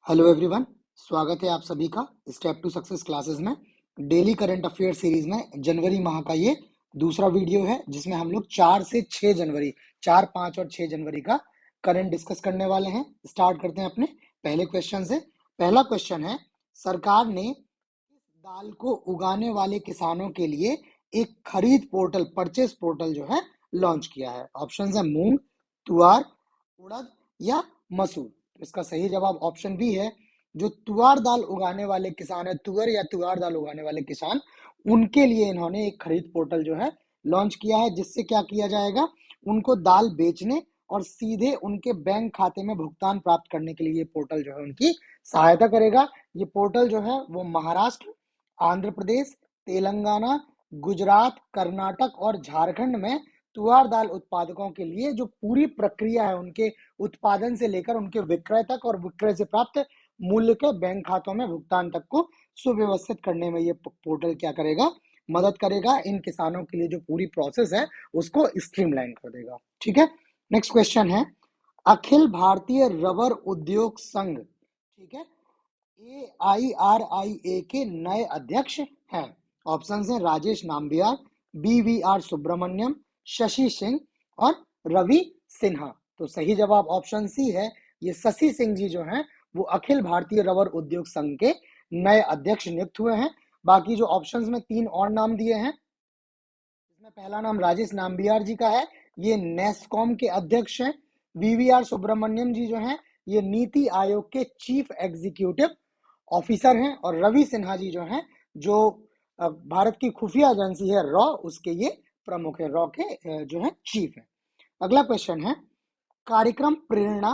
Hello everyone, स्वागत है आप सभी का स्टेप टू सक्सेस क्लासेस में। डेली करंट अफेयर सीरीज में जनवरी माह का ये दूसरा वीडियो है जिसमें हम लोग 4 से 6 जनवरी 4, 5 और 6 जनवरी का करंट डिस्कस करने वाले हैं। स्टार्ट करते हैं अपने पहले क्वेश्चन से। पहला क्वेश्चन है, सरकार ने इस दाल को उगाने वाले किसानों के लिए एक खरीद पोर्टल, परचेस पोर्टल जो है लॉन्च किया है। ऑप्शन है मूंग, तुअर, उड़द या मसूर। इसका सही जवाब ऑप्शन बी है। जो तुअर दाल उगाने वाले किसान है, तुअर या तुअर दाल उगाने वाले किसान, उनके लिए इन्होंने एक खरीद पोर्टल जो है लॉन्च किया है, जिससे क्या किया जाएगा, उनको दाल बेचने और सीधे उनके बैंक खाते में भुगतान प्राप्त करने के लिए ये पोर्टल जो है उनकी सहायता करेगा। ये पोर्टल जो है वो महाराष्ट्र, आंध्र प्रदेश, तेलंगाना, गुजरात, कर्नाटक और झारखंड में तुअर दाल उत्पादकों के लिए जो पूरी प्रक्रिया है, उनके उत्पादन से लेकर उनके विक्रय तक और विक्रय से प्राप्त मूल्य के बैंक खातों में भुगतान तक को सुव्यवस्थित करने में ये पोर्टल क्या करेगा, मदद करेगा। इन किसानों के लिए जो पूरी प्रोसेस है उसको स्ट्रीमलाइन कर देगा। ठीक है, नेक्स्ट क्वेश्चन है, अखिल भारतीय रबर उद्योग संघ, ठीक है, AIRIA के नए अध्यक्ष हैं। ऑप्शन है राजेश नाम्बियार, BVR सुब्रमण्यम, शशि सिंह और रवि सिन्हा। तो सही जवाब ऑप्शन सी है। ये शशि सिंह जी जो हैं वो अखिल भारतीय रबर उद्योग संघ के नए अध्यक्ष नियुक्त हुए हैं। बाकी जो ऑप्शंस में 3 और नाम दिए हैं, इसमें पहला नाम राजेश नाम्बियार जी का है, ये नेस्कॉम के अध्यक्ष हैं। VVR सुब्रमण्यम जी जो हैं ये नीति आयोग के चीफ एग्जीक्यूटिव ऑफिसर हैं। और रवि सिन्हा जी जो हैं, जो भारत की खुफिया एजेंसी है रॉ, उसके ये प्रमुख है, रॉ के जो है चीफ है। अगला क्वेश्चन है, कार्यक्रम प्रेरणा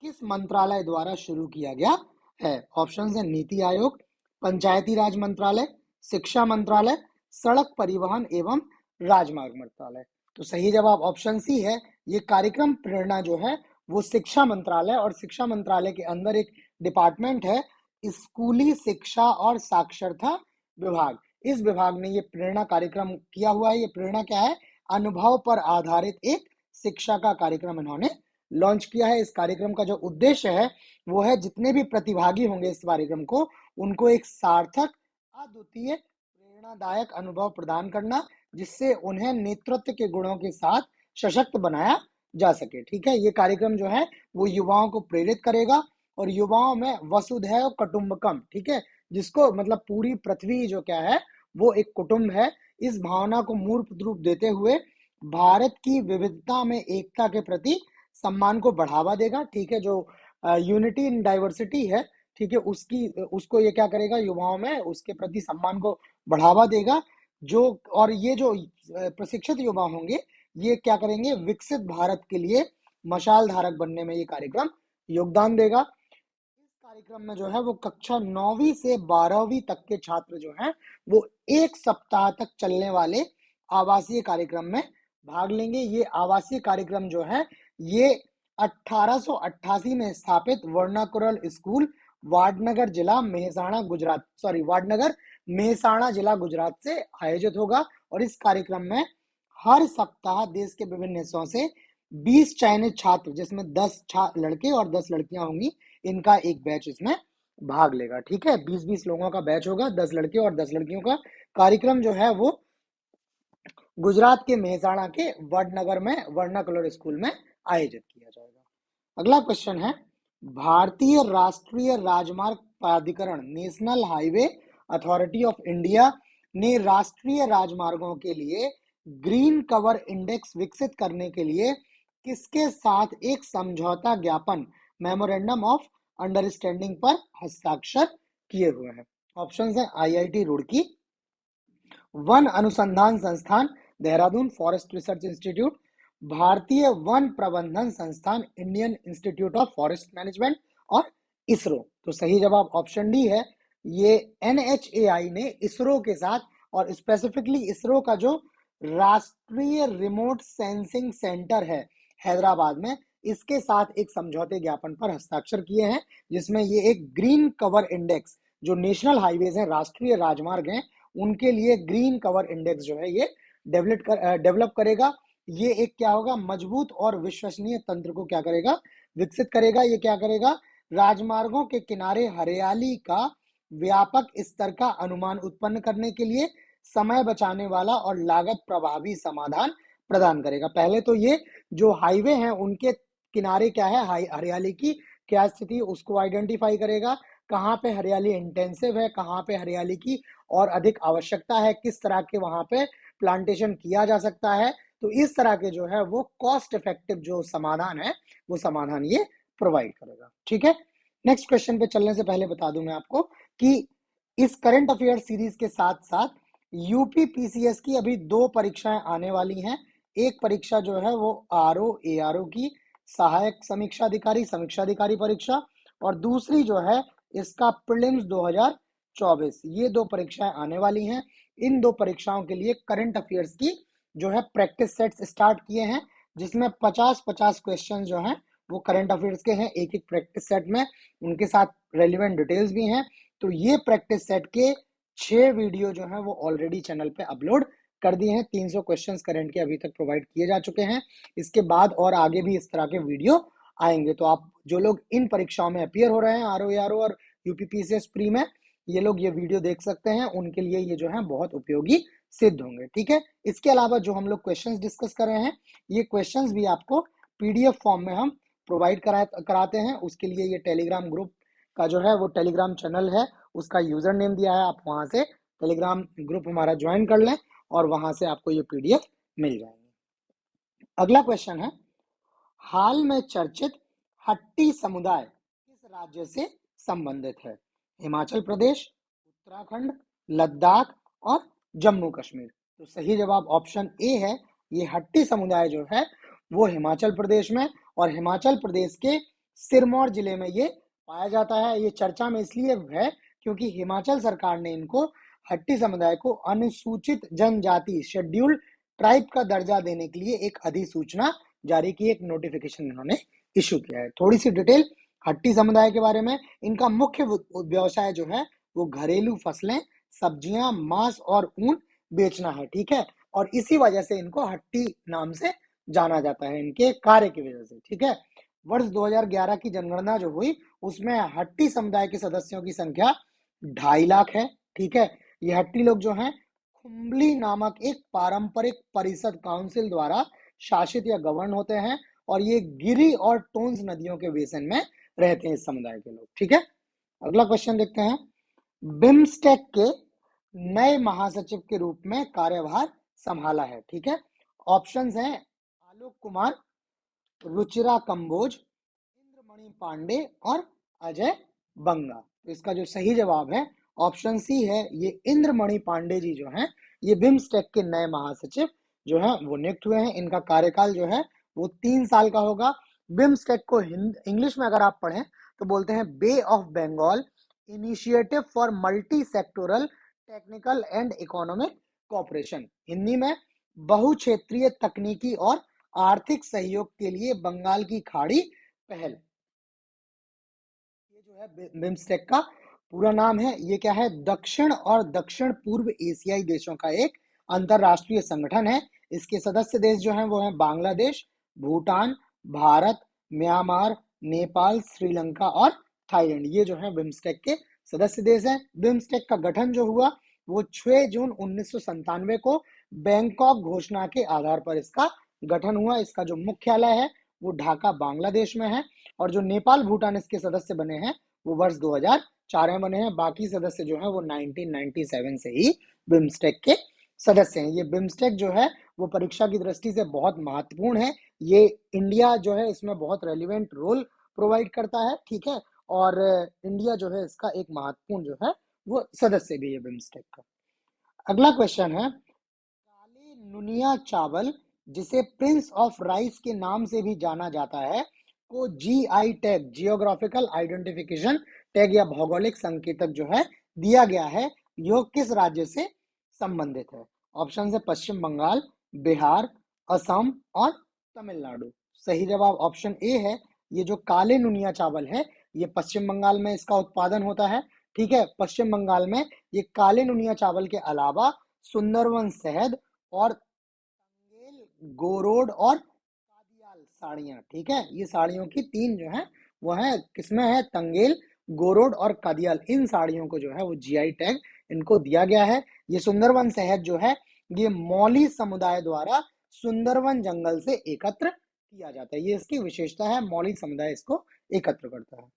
किस मंत्रालय द्वारा शुरू किया गया है। ऑप्शन है नीति आयोग, पंचायती राज मंत्रालय, शिक्षा मंत्रालय, सड़क परिवहन एवं राजमार्ग मंत्रालय। तो सही जवाब ऑप्शन सी है। ये कार्यक्रम प्रेरणा जो है वो शिक्षा मंत्रालय, और शिक्षा मंत्रालय के अंदर एक डिपार्टमेंट है स्कूली शिक्षा और साक्षरता विभाग। इस विभाग ने ये प्रेरणा कार्यक्रम किया हुआ है। ये प्रेरणा क्या है, अनुभव पर आधारित एक शिक्षा का कार्यक्रम इन्होंने लॉन्च किया है। इस कार्यक्रम का जो उद्देश्य है वो है जितने भी प्रतिभागी होंगे इस कार्यक्रम को, उनको एक सार्थक, अद्वितीय, प्रेरणादायक अनुभव प्रदान करना, जिससे उन्हें नेतृत्व के गुणों के साथ सशक्त बनाया जा सके। ठीक है, ये कार्यक्रम जो है वो युवाओं को प्रेरित करेगा और युवाओं में वसुधैव कुटुंबकम, ठीक है, जिसको मतलब पूरी पृथ्वी जो क्या है वो एक कुटुंब है, इस भावना को मूर्त रूप देते हुए भारत की विविधता में एकता के प्रति सम्मान को बढ़ावा देगा। ठीक है, जो यूनिटी इन डाइवर्सिटी है, ठीक है, उसको ये क्या करेगा, युवाओं में उसके प्रति सम्मान को बढ़ावा देगा। जो और ये जो प्रशिक्षित युवा होंगे, ये क्या करेंगे, विकसित भारत के लिए मशाल धारक बनने में ये कार्यक्रम योगदान देगा। इस कार्यक्रम में जो है वो कक्षा 9वीं से 12वीं तक के छात्र जो हैं वो 1 सप्ताह तक चलने वाले आवासीय कार्यक्रम में भाग लेंगे। ये आवासीय कार्यक्रम जो है ये 1888 में स्थापित वर्नाकुलर स्कूल, वाडनगर जिला मेहसाणा गुजरात, वाडनगर मेहसाणा जिला गुजरात से आयोजित होगा। और इस कार्यक्रम में हर सप्ताह देश के विभिन्न हिस्सों से 20 चयनित छात्र, जिसमें 10 लड़के और 10 लड़कियां होंगी, इनका एक बैच इसमें भाग लेगा। ठीक है, 20-20 लोगों का बैच होगा, 10 लड़के और 10 लड़कियों का। कार्यक्रम जो है वो गुजरात के मेहसाणा के वडनगर में वर्नाकुलर स्कूल में आयोजित किया जाएगा। अगला क्वेश्चन है, भारतीय राष्ट्रीय राजमार्ग प्राधिकरण, national highway authority of India ने राष्ट्रीय राजमार्गों के लिए ग्रीन कवर इंडेक्स विकसित करने के लिए किसके साथ एक समझौता ज्ञापन, मेमोरेंडम ऑफ अंडरस्टैंडिंग पर हस्ताक्षर किए हुए हैं। ऑप्शंस हैं IIT रुड़की, वन अनुसंधान संस्थान देहरादून फॉरेस्ट रिसर्च इंस्टीट्यूट, भारतीय वन प्रबंधन संस्थान Indian institute of forest management और इसरो। तो सही जवाब ऑप्शन डी है। ये NHAI ने इसरो के साथ, और स्पेसिफिकली इसरो का जो राष्ट्रीय रिमोट सेंसिंग सेंटर है हैदराबाद में, इसके साथ एक समझौते ज्ञापन पर हस्ताक्षर किए हैं, जिसमें ये एक ग्रीन कवर इंडेक्स, जो नेशनल हाईवेज हैं, राष्ट्रीय राजमार्ग हैं, उनके लिए ग्रीन कवर इंडेक्स जो है ये डेवलप करेगा। ये एक क्या होगा, मजबूत और विश्वसनीय तंत्र को क्या करेगा, विकसित करेगा। ये क्या करेगा, राजमार्गों के किनारे हरियाली का व्यापक स्तर का अनुमान उत्पन्न करने के लिए समय बचाने वाला और लागत प्रभावी समाधान प्रदान करेगा। पहले तो ये जो हाईवे हैं उनके किनारे क्या है, हरियाली की क्या स्थिति उसको आइडेंटिफाई करेगा, कहाँ पे हरियाली इंटेंसिव है, कहाँ पे हरियाली की और अधिक आवश्यकता है, किस तरह के वहां पे प्लांटेशन किया जा सकता है। तो इस तरह के जो है वो कॉस्ट इफेक्टिव जो समाधान है वो समाधान ये प्रोवाइड करेगा। ठीक है, नेक्स्ट क्वेश्चन पे चलने से पहले बता दूं मैं आपको कि इस करंट अफेयर सीरीज के साथ साथ यूपी पीसीएस की अभी 2 परीक्षाएं आने वाली हैं। एक परीक्षा जो है वो आरओ एआरओ की सहायक समीक्षा अधिकारी परीक्षा, और दूसरी जो है इसका प्रीलिम्स 2024। ये 2 परीक्षाएं आने वाली हैं। इन 2 परीक्षाओं के लिए करंट अफेयर्स की जो है प्रैक्टिस सेट्स स्टार्ट किए हैं, जिसमें 50-50 क्वेश्चन जो हैं वो करंट अफेयर्स के हैं एक एक प्रैक्टिस सेट में, उनके साथ रेलिवेंट डिटेल्स भी हैं। तो ये प्रैक्टिस सेट के 6 वीडियो जो हैं वो ऑलरेडी चैनल पे अपलोड कर दिए हैं। 300 क्वेश्चंस करंट के अभी तक प्रोवाइड किए जा चुके हैं। इसके बाद और आगे भी इस तरह के वीडियो आएंगे। तो आप जो लोग इन परीक्षाओं में अपियर हो रहे हैं आरओ और यूपीपीसीएस प्री में, ये लोग ये वीडियो देख सकते हैं, उनके लिए ये जो है बहुत उपयोगी सिद्ध होंगे। ठीक है, इसके अलावा जो हम लोग क्वेश्चंस डिस्कस कर रहे हैं ये क्वेश्चंस भी आपको पीडीएफ फॉर्म में हम प्रोवाइड कराते हैं। उसके लिए ये टेलीग्राम ग्रुप का जो है वो टेलीग्राम चैनल है, उसका यूजर नेम दिया है, आप वहां से टेलीग्राम ग्रुप हमारा ज्वाइन कर लें और वहां से आपको ये पीडीएफ मिल जाएंगे। अगला क्वेश्चन है, हाल में चर्चित हट्टी समुदाय किस राज्य से संबंधित है? हिमाचल प्रदेश, उत्तराखंड, लद्दाख और जम्मू कश्मीर। तो सही जवाब ऑप्शन ए है। ये हट्टी समुदाय जो है वो हिमाचल प्रदेश में और हिमाचल प्रदेश के सिरमौर जिले में ये पाया जाता है। ये चर्चा में इसलिए है क्योंकि हिमाचल सरकार ने इनको हट्टी समुदाय को अनुसूचित जनजाति शेड्यूल्ड ट्राइब का दर्जा देने के लिए एक अधिसूचना जारी की, एक नोटिफिकेशन इन्होंने इशू किया है। थोड़ी सी डिटेल हट्टी समुदाय के बारे में, इनका मुख्य व्यवसाय जो है वो घरेलू फसलें, सब्जियां, मांस और ऊन बेचना है। ठीक है, और इसी वजह से इनको हट्टी नाम से जाना जाता है, इनके कार्य की वजह से। ठीक है, वर्ष 2011 की जनगणना जो हुई उसमें हट्टी समुदाय के सदस्यों की संख्या 2.5 लाख है। ठीक है, ये हट्टी लोग जो हैं खुम्बली नामक एक पारंपरिक परिषद काउंसिल द्वारा शासित या गवर्न होते हैं, और ये गिरी और टोन्स नदियों के बेसिन में रहते हैं इस समुदाय के लोग। ठीक है, अगला क्वेश्चन देखते हैं, बिम्स्टेक के नए महासचिव के रूप में कार्यभार संभाला है। ठीक है, ऑप्शंस हैं आलोक कुमार, रुचिरा कंबोज, इंद्रमणि पांडे और अजय बंगा। तो इसका जो सही जवाब है ऑप्शन सी है, ये इंद्रमणि पांडे जी जो हैं ये बिम्स्टेक के नए महासचिव जो है वो नियुक्त हुए हैं। इनका कार्यकाल जो है वो 3 साल का होगा। बिम्स्टेक को इंग्लिश में अगर आप पढ़ें तो बोलते हैं bay of Bengal initiative for multi sectoral technical and economic cooperation. Hindi में बहुक्षेत्रीय तकनीकी और आर्थिक सहयोग के लिए बंगाल की खाड़ी पहल। ये जो है बिम्स्टेक का पूरा नाम है। ये क्या है, दक्षिण और दक्षिण पूर्व एशियाई देशों का एक अंतरराष्ट्रीय संगठन है। इसके सदस्य देश जो हैं वो हैं बांग्लादेश, भूटान, भारत, म्यांमार, नेपाल, श्रीलंका और थाईलैंड। ये जो है बिम्स्टेक के सदस्य देश हैं। बिम्स्टेक का गठन जो हुआ वो 6 जून 1997 को बैंकॉक घोषणा के आधार पर इसका गठन हुआ। इसका जो मुख्यालय है वो ढाका बांग्लादेश में है, और जो नेपाल भूटान इसके सदस्य बने हैं वो वर्ष 2004 में बने हैं। बाकी सदस्य जो है वो 1997 से ही बिम्स्टेक के सदस्य हैं। ये बिम्स्टेक जो है वो परीक्षा की दृष्टि से बहुत महत्वपूर्ण है। ये इंडिया जो है इसमें बहुत रेलिवेंट रोल प्रोवाइड करता है। ठीक है, और इंडिया जो है इसका एक महत्वपूर्ण जो है वो सदस्य भी है बिम्स्टेक का। अगला क्वेश्चन है, काले नुनिया चावल जिसे प्रिंस ऑफ राइस के नाम से भी जाना जाता है को GI tag, geographical identification tag या भौगोलिक संकेतक जो है दिया गया है, यह किस राज्य से संबंधित है? ऑप्शन है पश्चिम बंगाल, बिहार, असम और तमिलनाडु। सही जवाब ऑप्शन ए है। ये जो काले नुनिया चावल है ये पश्चिम बंगाल में इसका उत्पादन होता है। ठीक है, पश्चिम बंगाल में ये काले नुनिया चावल के अलावा सुंदरवन शहद और तंगेल, गोरोड और कादियाल साड़ियां, ठीक है, ये साड़ियों की 3 जो है वो है किसमें है, तंगेल, गोरोड और कदियाल, इन साड़ियों को जो है वो जीआई टैग इनको दिया गया है। ये सुंदरवन शहद जो है ये मौली समुदाय द्वारा सुंदरवन जंगल से एकत्र किया जाता है, ये इसकी विशेषता है, मौलिक समुदाय इसको एकत्र करता है।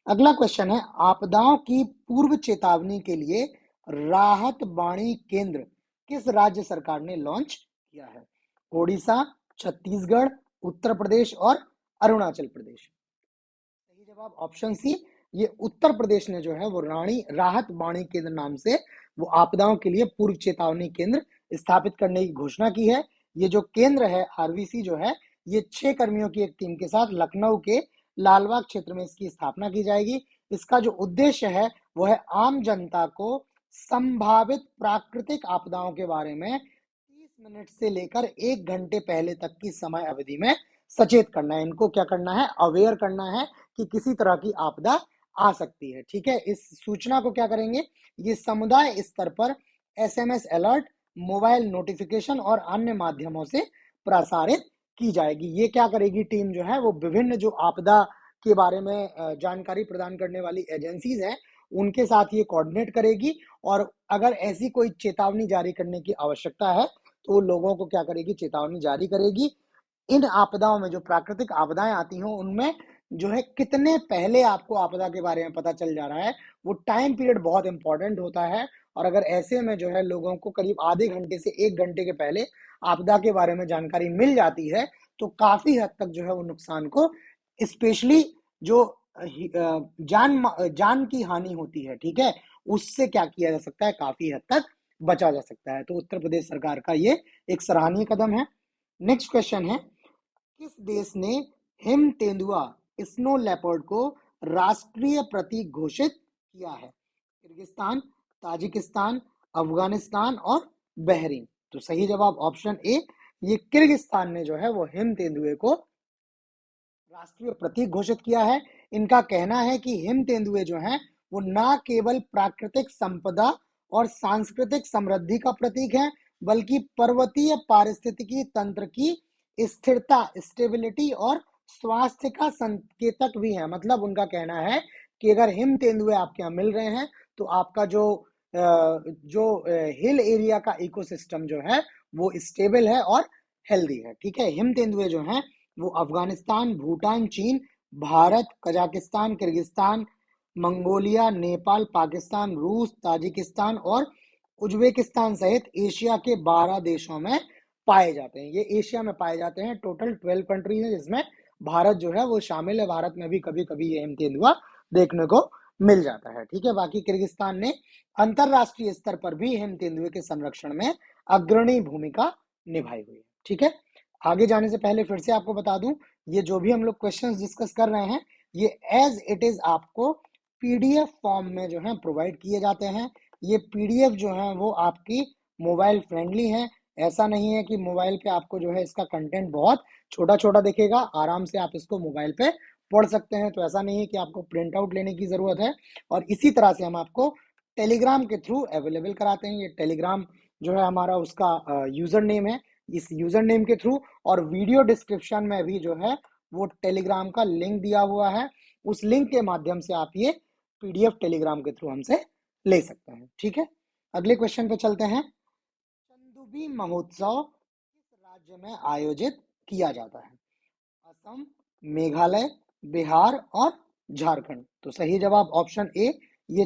अगला क्वेश्चन है, आपदाओं की पूर्व चेतावनी के लिए राहत बाणी केंद्र किस राज्य सरकार ने लॉन्च किया है? ओडिशा, छत्तीसगढ़, उत्तर प्रदेश और अरुणाचल प्रदेश। सही जवाब ऑप्शन सी, ये उत्तर प्रदेश ने जो है वो राहत बाणी केंद्र नाम से वो आपदाओं के लिए पूर्व चेतावनी केंद्र स्थापित करने की घोषणा की है। ये जो केंद्र है आरवीसी जो है, ये 6 कर्मियों की एक टीम के साथ लखनऊ के लालबाग क्षेत्र में इसकी स्थापना की जाएगी। इसका जो उद्देश्य है वो है आम जनता को संभावित प्राकृतिक आपदाओं के बारे में 30 मिनट से लेकर 1 घंटे पहले तक की समय अवधि में सचेत करना है। इनको क्या करना है, अवेयर करना है कि किसी तरह की आपदा आ सकती है। ठीक है, इस सूचना को क्या करेंगे, ये समुदाय स्तर पर एसएमएस अलर्ट, मोबाइल नोटिफिकेशन और अन्य माध्यमों से प्रसारित की जाएगी। ये क्या करेगी टीम जो है वो विभिन्न जो आपदा के बारे में जानकारी प्रदान करने वाली एजेंसीज हैं उनके साथ ये कोऑर्डिनेट करेगी, और अगर ऐसी कोई चेतावनी जारी करने की आवश्यकता है तो लोगों को क्या करेगी, चेतावनी जारी करेगी। इन आपदाओं में जो प्राकृतिक आपदाएं आती हों उनमें जो है कितने पहले आपको आपदा के बारे में पता चल जा रहा है, वो टाइम पीरियड बहुत इंपॉर्टेंट होता है। और अगर ऐसे में जो है लोगों को करीब आधे घंटे से 1 घंटे के पहले आपदा के बारे में जानकारी मिल जाती है तो काफी हद तक जो है वो नुकसान को, स्पेशली जो जान की हानि होती है, ठीक है, उससे क्या किया जा सकता है, काफी हद तक बचा जा सकता है। तो उत्तर प्रदेश सरकार का ये एक सराहनीय कदम है। नेक्स्ट क्वेश्चन है, किस देश ने हिम तेंदुआ स्नो लेपर्ड को राष्ट्रीय प्रतीक घोषित किया है? किर्गिस्तान, ताजिकिस्तान, अफगानिस्तान और बहरीन। तो सही जवाब ऑप्शन ए, ये किर्गिस्तान ने जो है वो हिम तेंदुए को राष्ट्रीय प्रतीक घोषित किया है। इनका कहना है कि हिम तेंदुए जो हैं वो न केवल प्राकृतिक संपदा और सांस्कृतिक समृद्धि का प्रतीक है, बल्कि पर्वतीय पारिस्थितिकी तंत्र की स्थिरता, स्टेबिलिटी और स्वास्थ्य का संकेतक भी है। मतलब उनका कहना है कि अगर हिम तेंदुए आपके यहाँ मिल रहे हैं तो आपका जो हिल एरिया का इकोसिस्टम जो है वो स्टेबल है और हेल्दी है। ठीक है, हिम तेंदुए जो हैं वो अफगानिस्तान, भूटान, चीन, Bharat, Kazakhstan, Kyrgyzstan, Mongolia, Nepal, Pakistan, रूस, ताजिकिस्तान और उज्बेकिस्तान सहित एशिया के 12 देशों में पाए जाते हैं। ये एशिया में पाए जाते हैं। टोटल 12 कंट्रीज है जिसमें भारत जो है वो शामिल है। भारत में भी कभी कभी ये हिम तेंदुआ देखने को मिल जाता है। ठीक है, बाकी किर्गिस्तान ने अंतरराष्ट्रीय स्तर पर भी हिम तेंदुए के संरक्षण में अग्रणी भूमिका निभाई हुई है। ठीक है, आगे जाने से पहले फिर से आपको बता दूं, ये जो भी हम लोग क्वेश्चंस डिस्कस कर रहे हैं ये एज इट इज आपको पीडीएफ फॉर्म में जो है प्रोवाइड किए जाते हैं। ये पीडीएफ जो है वो आपकी मोबाइल फ्रेंडली है। ऐसा नहीं है कि मोबाइल पे आपको जो है इसका कंटेंट बहुत छोटा छोटा दिखेगा, आराम से आप इसको मोबाइल पे पढ़ सकते हैं। तो ऐसा नहीं है कि आपको प्रिंट आउट लेने की जरूरत है। और इसी तरह से हम आपको टेलीग्राम के थ्रू अवेलेबल कराते हैं। ये टेलीग्राम जो है हमारा उसका यूजर नेम है, इस यूजर नेम के थ्रू, और वीडियो डिस्क्रिप्शन में भी जो है वो टेलीग्राम का लिंक दिया हुआ है। उस लिंक के माध्यम से आप ये पीडीएफ टेलीग्राम के थ्रू हमसे ले सकते हैं। ठीक है, अगले क्वेश्चन पे चलते हैं। चंदुबी महोत्सव किस राज्य में आयोजित किया जाता है? असम, मेघालय, बिहार और झारखंड। तो सही जवाब ऑप्शन ए, ये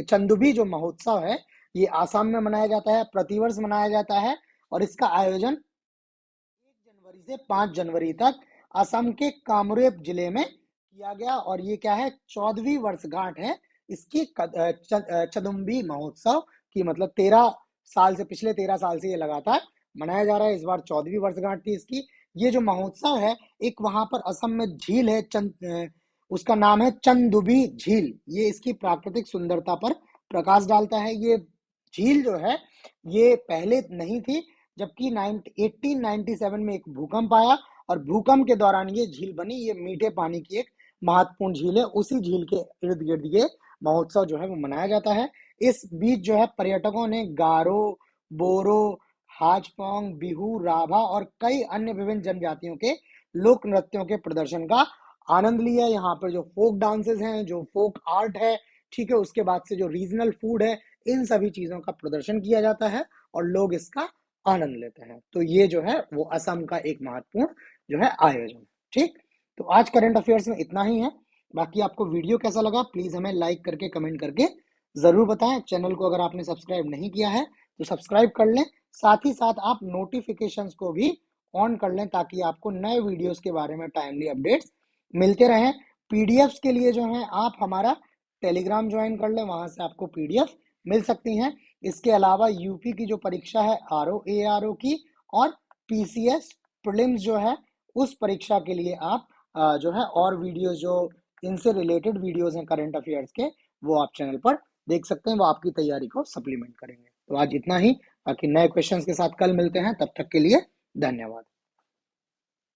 चंदुबी जो महोत्सव है ये आसाम में मनाया जाता है, प्रतिवर्ष मनाया जाता है। और इसका आयोजन 1 जनवरी से 5 जनवरी तक असम के कामरूप जिले में किया गया। और ये क्या है, 14वीं वर्षगांठ है इसकी चंदुबी महोत्सव की। मतलब 13 साल से, पिछले 13 साल से ये लगातार मनाया जा रहा है। इस बार 14वीं वर्षगांठ थी इसकी। ये जो महोत्सव है, एक वहां पर असम में झील है, उसका नाम है चंदुबी झील। ये इसकी प्राकृतिक सुंदरता पर प्रकाश डालता है। ये झील जो है ये पहले नहीं थी, जबकि 1897 में एक भूकंप आया और भूकंप के दौरान ये झील बनी। ये मीठे पानी की एक महत्वपूर्ण झील है। उसी झील के इर्द गिर्द ये महोत्सव जो है वो मनाया जाता है। इस बीच जो है पर्यटकों ने गारो, बोरो, हाजपोंग, बिहू, राभा और कई अन्य विभिन्न जनजातियों के लोक नृत्यों के प्रदर्शन का आनंद लिया। यहाँ पर जो फोक डांसेस हैं, जो फोक आर्ट है, ठीक है, उसके बाद से जो रीजनल फूड है, इन सभी चीजों का प्रदर्शन किया जाता है और लोग इसका आनंद लेते हैं। तो ये जो है वो असम का एक महत्वपूर्ण जो है आयोजन। ठीक, तो आज करंट अफेयर्स में इतना ही है। बाकी आपको वीडियो कैसा लगा प्लीज हमें लाइक करके कमेंट करके जरूर बताएं। चैनल को अगर आपने सब्सक्राइब नहीं किया है तो सब्सक्राइब कर लें, साथ ही साथ आप नोटिफिकेशंस को भी ऑन कर लें ताकि आपको नए वीडियोस के बारे में टाइमली अपडेट्स मिलते रहें। पीडीएफ्स के लिए जो है आप हमारा टेलीग्राम ज्वाइन कर लें, वहां से आपको पीडीएफ मिल सकती हैं। इसके अलावा यूपी की जो परीक्षा है आरओ एआरओ की और पीसीएस प्रीलिम्स जो है उस परीक्षा के लिए आप जो है और वीडियोस जो इनसे रिलेटेड वीडियोस हैं करंट अफेयर्स के, वो आप चैनल पर देख सकते हैं, वो आपकी तैयारी को सप्लीमेंट करेंगे। तो आज इतना ही, बाकी नए क्वेश्चंस के साथ कल मिलते हैं, तब तक के लिए धन्यवाद।